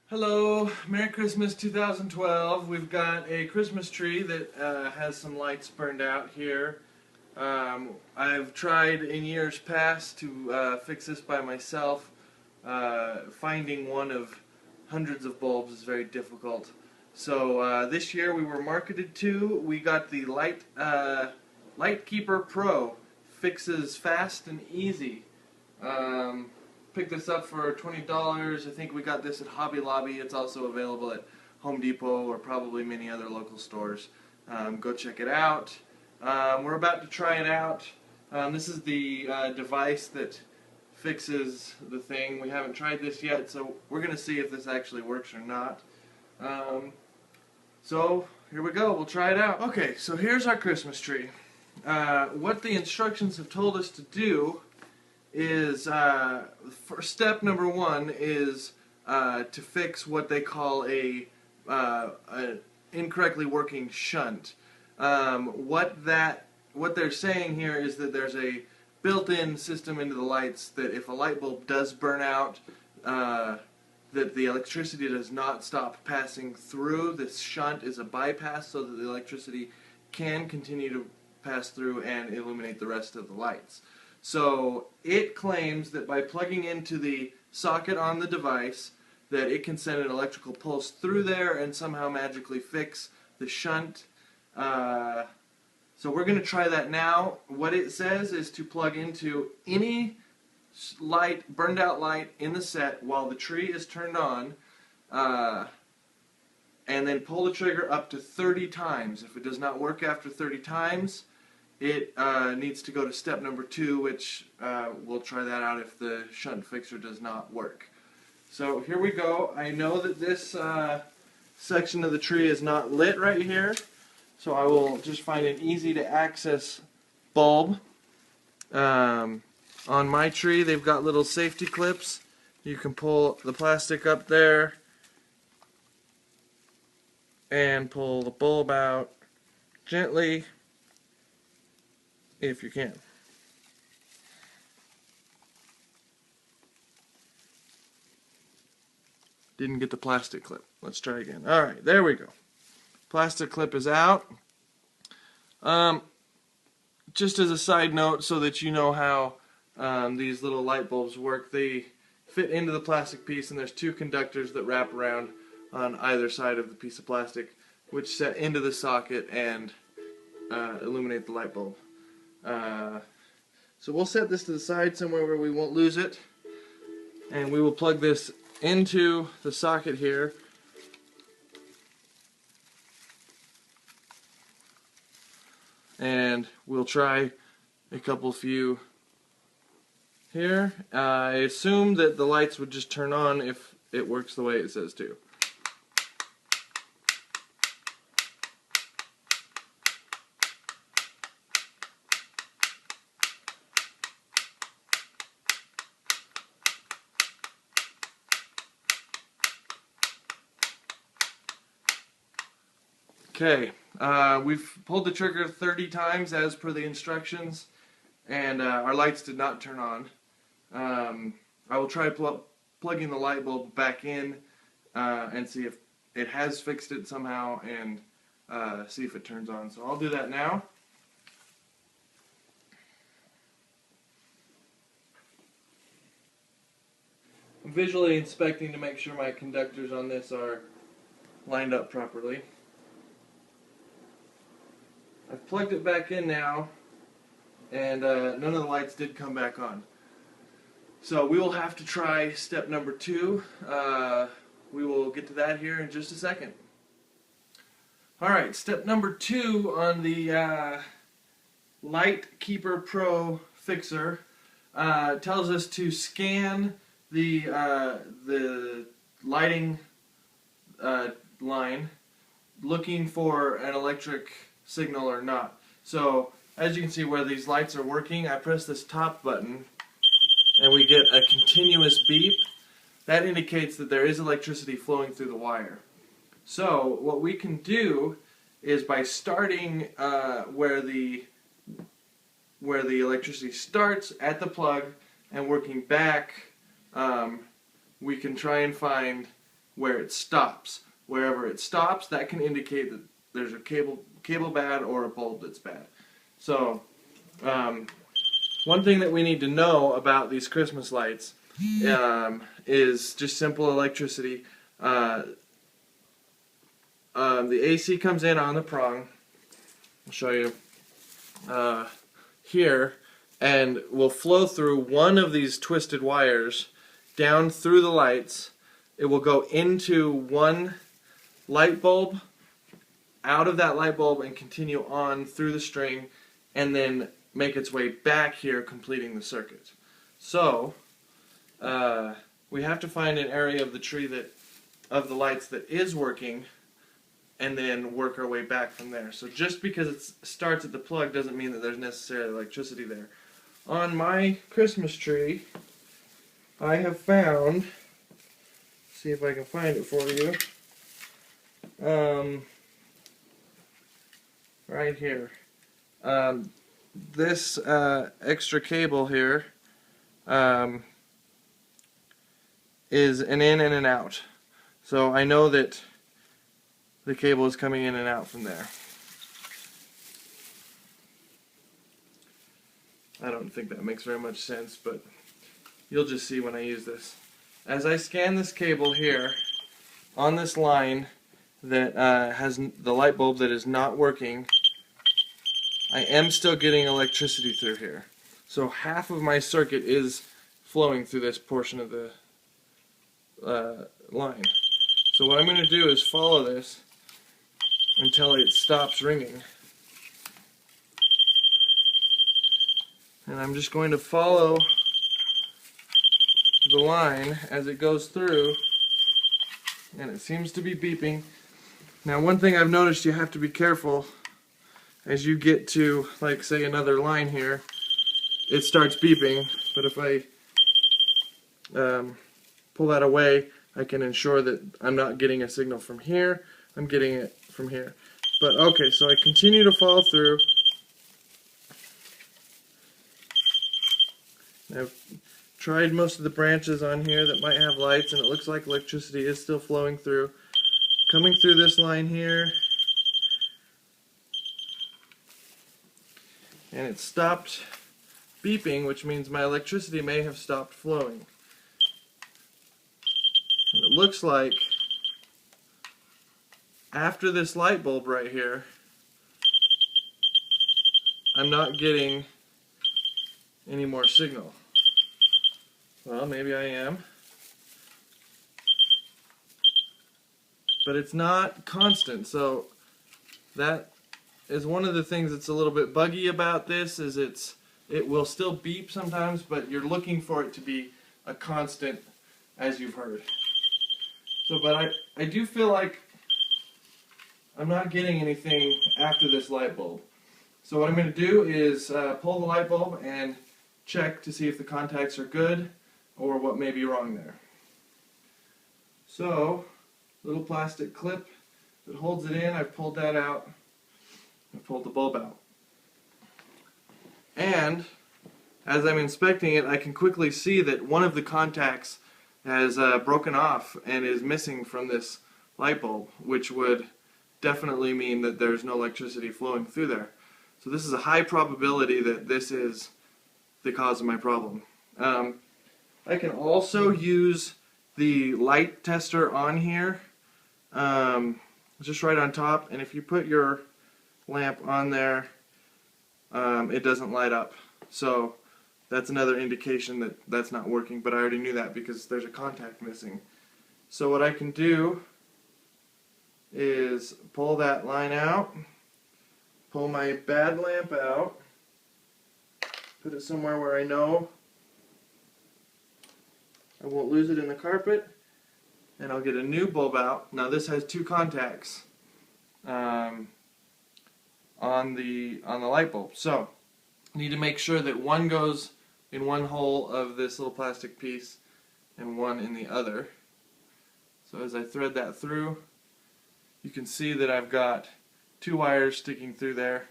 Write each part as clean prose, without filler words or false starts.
Hello, Merry Christmas 2012. We've got a Christmas tree that has some lights burned out here. I've tried in years past to fix this by myself. Finding one of hundreds of bulbs is very difficult. So this year we were marketed to. We got the Lightkeeper Pro. Fixes fast and easy. Picked this up for $20. I think we got this at Hobby Lobby. It's also available at Home Depot or probably many other local stores. Go check it out. We're about to try it out. This is the device that fixes the thing. We haven't tried this yet, so we're going to see if this actually works or not. So here we go. We'll try it out. Okay, so here's our Christmas tree. What the instructions have told us to do is step number one is to fix what they call a incorrectly working shunt. What they're saying here is that there's a built-in system into the lights that if a light bulb does burn out, that the electricity does not stop passing through. This shunt is a bypass so that the electricity can continue to pass through and illuminate the rest of the lights. So it claims that by plugging into the socket on the device that it can send an electrical pulse through there and somehow magically fix the shunt. So we're going to try that now. What it says is to plug into any light, burned out light in the set while the tree is turned on, and then pull the trigger up to 30 times. If it does not work after 30 times, it needs to go to step number 2, which we'll try that out if the shunt fixer does not work. So here we go. I know that this section of the tree is not lit right here, so I will just find an easy to access bulb. On my tree they've got little safety clips. You can pull the plastic up there and pull the bulb out gently if you can. Didn't get the plastic clip. Let's try again. Alright, there we go. Plastic clip is out. Just as a side note so that you know how these little light bulbs work, they fit into the plastic piece and there's 2 conductors that wrap around on either side of the piece of plastic which set into the socket and illuminate the light bulb. So we'll set this to the side somewhere where we won't lose it, and we will plug this into the socket here. And we'll try a few here. I assume that the lights would just turn on if it works the way it says to. Okay, we've pulled the trigger 30 times as per the instructions, and our lights did not turn on. I will try plugging the light bulb back in and see if it has fixed it somehow and see if it turns on. So I'll do that now. I'm visually inspecting to make sure my conductors on this are lined up properly. I've plugged it back in now, and none of the lights did come back on. So we will have to try step number 2. We will get to that here in just a second. Alright, step number 2 on the Lightkeeper Pro fixer tells us to scan the lighting line looking for an electric signal or not. So as you can see where these lights are working, I press this top button and we get a continuous beep. That indicates that there is electricity flowing through the wire. So what we can do is by starting where the electricity starts at the plug and working back, we can try and find where it stops. Wherever it stops, that can indicate that there's a cable bad or a bulb that's bad. So, one thing that we need to know about these Christmas lights is just simple electricity. The AC comes in on the prong. I'll show you here, and will flow through one of these twisted wires down through the lights. It will go into one light bulb, out of that light bulb, and continue on through the string, and then make its way back here, completing the circuit. So we have to find an area of the tree of the lights that is working, and then work our way back from there. So just because it starts at the plug doesn't mean that there's necessarily electricity there. On my Christmas tree, I have found, see if I can find it for you, right here. This extra cable here is an in and an out. So I know that the cable is coming in and out from there. I don't think that makes very much sense, but you'll just see when I use this. As I scan this cable here on this line that has the light bulb that is not working, I am still getting electricity through here. So half of my circuit is flowing through this portion of the line. So what I'm going to do is follow this until it stops ringing. And I'm just going to follow the line as it goes through, and it seems to be beeping. Now, one thing I've noticed, you have to be careful as you get to, like, say, another line here. It starts beeping, but if I pull that away, I can ensure that I'm not getting a signal from here. I'm getting it from here. But okay, so I continue to follow through. I've tried most of the branches on here that might have lights, and it looks like electricity is still flowing through. Coming through this line here, and it stopped beeping, which means my electricity may have stopped flowing. And it looks like after this light bulb right here, I'm not getting any more signal. Well, maybe I am. But it's not constant, so that is one of the things that's a little bit buggy about this, is it will still beep sometimes, but you're looking for it to be a constant, as you've heard. So, but I do feel like I'm not getting anything after this light bulb. So what I'm going to do is pull the light bulb and check to see if the contacts are good or what may be wrong there. So, little plastic clip that holds it in, I've pulled that out. I've pulled the bulb out. And as I'm inspecting it, I can quickly see that one of the contacts has broken off and is missing from this light bulb, which would definitely mean that there's no electricity flowing through there. So this is a high probability that this is the cause of my problem. I can also use the light tester on here, just right on top, and if you put your lamp on there, it doesn't light up. So that's another indication that that's not working, but I already knew that because there's a contact missing. So what I can do is pull that line out, pull my bad lamp out, put it somewhere where I know I won't lose it in the carpet, and I'll get a new bulb out. Now this has two contacts on the light bulb, so I need to make sure that one goes in one hole of this little plastic piece and one in the other. So as I thread that through, you can see that I've got two wires sticking through there.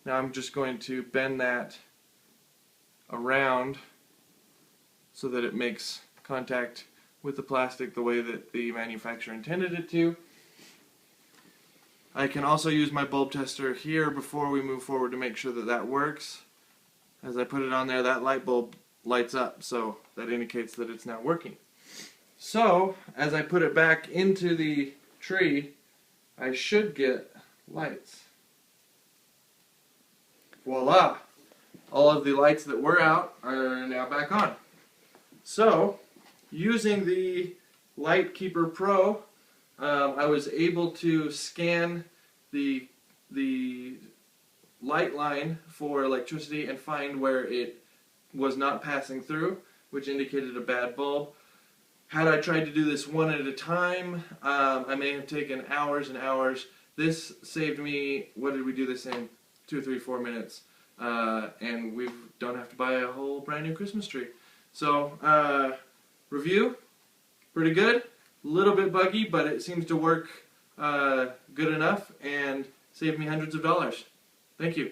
Now I'm just going to bend that around so that it makes contact with the plastic the way that the manufacturer intended it to. I can also use my bulb tester here before we move forward to make sure that that works. As I put it on there, that light bulb lights up, so that indicates that it's now working. So, as I put it back into the tree, I should get lights. Voila! All of the lights that were out are now back on. So, using the Lightkeeper Pro, I was able to scan the light line for electricity and find where it was not passing through, which indicated a bad bulb. Had I tried to do this one at a time, I may have taken hours and hours. This saved me, what did we do this in? 2, 3, 4 minutes. And we don't have to buy a whole brand new Christmas tree. So, review, pretty good. A little bit buggy, but it seems to work good enough and save me hundreds of dollars. Thank you.